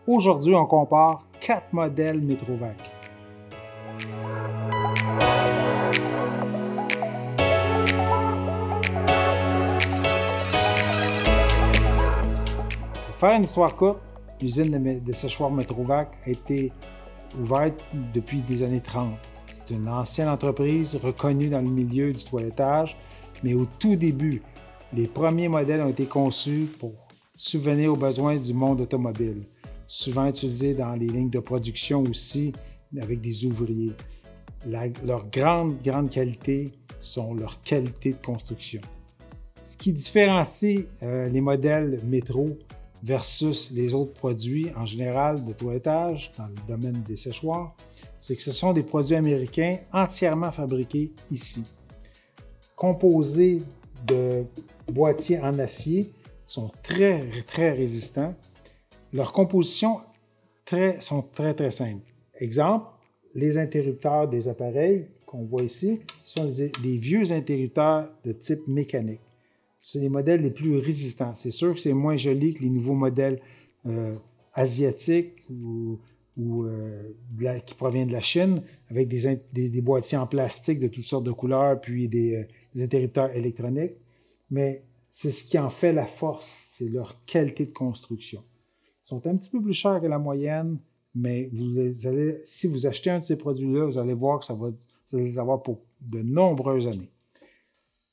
Aujourd'hui, on compare 4 modèles Metrovac. Pour faire une histoire courte, l'usine de séchoir Metrovac a été ouverte depuis les années 30. C'est une ancienne entreprise reconnue dans le milieu du toilettage, mais au tout début, les premiers modèles ont été conçus pour subvenir aux besoins du monde automobile, souvent utilisés dans les lignes de production aussi avec des ouvriers. Leur grande qualité sont leur qualité de construction. Ce qui différencie les modèles métro versus les autres produits en général de toilettage dans le domaine des séchoirs, c'est que ce sont des produits américains entièrement fabriqués ici. Composés de boîtiers en acier, sont très résistants. Leurs compositions sont très simples. Exemple, les interrupteurs des appareils qu'on voit ici sont des vieux interrupteurs de type mécanique. C'est les modèles les plus résistants. C'est sûr que c'est moins joli que les nouveaux modèles asiatiques qui proviennent de la Chine, avec des boîtiers en plastique de toutes sortes de couleurs, puis des interrupteurs électroniques. Mais c'est ce qui en fait la force, c'est leur qualité de construction. Ils sont un petit peu plus chers que la moyenne, mais si vous achetez un de ces produits-là, vous allez voir que vous allez les avoir pour de nombreuses années.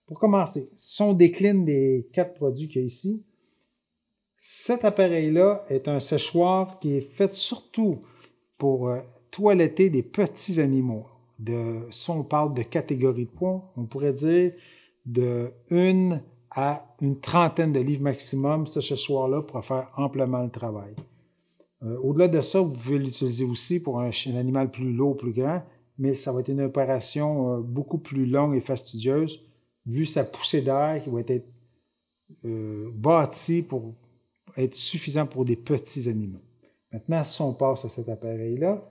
Pour commencer, si on décline les 4 produits qu'il y a ici, cet appareil-là est un séchoir qui est fait surtout pour toiletter des petits animaux. Si on parle de catégorie de poids, on pourrait dire de 1 à une trentaine de livres maximum, ce séchoir-là pourra faire amplement le travail. Au-delà de ça, vous pouvez l'utiliser aussi pour un animal plus lourd, plus grand, mais ça va être une opération beaucoup plus longue et fastidieuse, vu sa poussée d'air qui va être bâtie pour être suffisant pour des petits animaux. Maintenant, si on passe à cet appareil-là,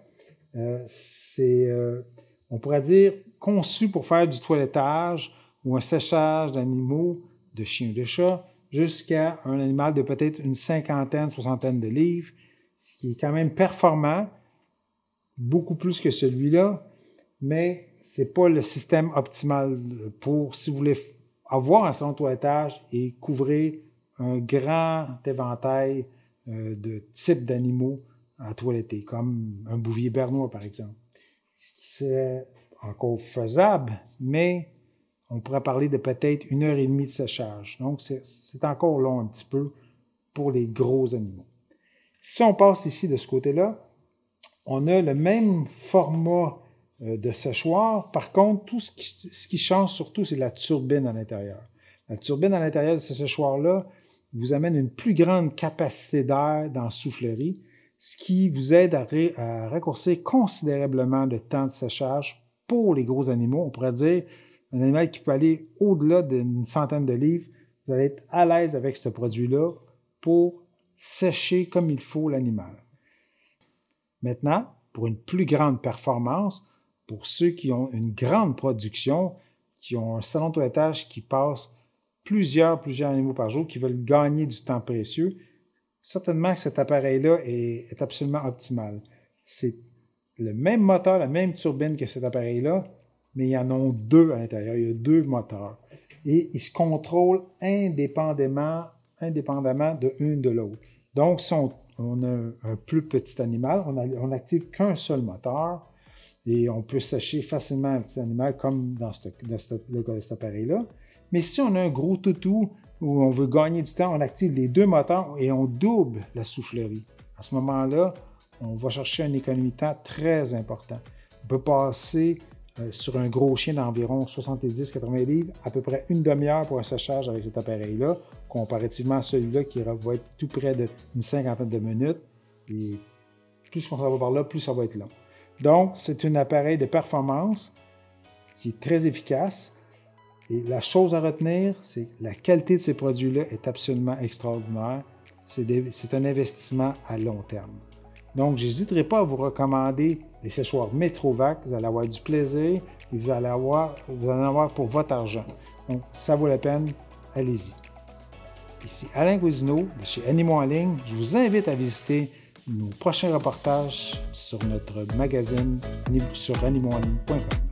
on pourrait dire, conçu pour faire du toilettage ou un séchage d'animaux, de chiens ou de chats, jusqu'à un animal de peut-être une soixantaine de livres, ce qui est quand même performant, beaucoup plus que celui-là, mais ce n'est pas le système optimal pour, si vous voulez avoir un salon de toilettage et couvrir un grand éventail de types d'animaux à toiletter, comme un bouvier bernois, par exemple. C'est encore faisable, mais on pourrait parler de peut-être 1h30 de séchage. Donc, c'est encore long un petit peu pour les gros animaux. Si on passe ici de ce côté-là, on a le même format de séchoir. Par contre, ce qui change surtout, c'est la turbine à l'intérieur. La turbine à l'intérieur de ce séchoir-là vous amène une plus grande capacité d'air dans la soufflerie, ce qui vous aide à raccourcir considérablement le temps de séchage pour les gros animaux. On pourrait dire un animal qui peut aller au-delà d'une centaine de livres, vous allez être à l'aise avec ce produit-là pour sécher comme il faut l'animal. Maintenant, pour une plus grande performance, pour ceux qui ont une grande production, qui ont un salon de toilettage qui passe plusieurs animaux par jour, qui veulent gagner du temps précieux, certainement que cet appareil-là est absolument optimal. C'est le même moteur, la même turbine que cet appareil-là, mais il y en a 2 à l'intérieur. Il y a 2 moteurs. Et ils se contrôlent indépendamment de l'une de l'autre. Donc, si on a un plus petit animal, on n'active qu'un seul moteur et on peut sécher facilement un petit animal comme dans le cas de cet appareil-là. Mais si on a un gros toutou où on veut gagner du temps, on active les 2 moteurs et on double la soufflerie. À ce moment-là, on va chercher une économie de temps très importante. On peut passer sur un gros chien d'environ 70-80 livres, à peu près une demi-heure pour un séchage avec cet appareil-là, comparativement à celui-là qui va être tout près d'une cinquantaine de minutes. Et plus on s'en va par là, plus ça va être long. Donc, c'est un appareil de performance qui est très efficace. Et la chose à retenir, c'est que la qualité de ces produits-là est absolument extraordinaire. C'est un investissement à long terme. Donc, je n'hésiterai pas à vous recommander les séchoirs Metrovac. Vous allez avoir du plaisir et vous allez en avoir pour votre argent. Donc, ça vaut la peine, allez-y. Ici Alain Cousineau de chez Animaux en ligne. Je vous invite à visiter nos prochains reportages sur notre magazine sur animaux-en-ligne.com.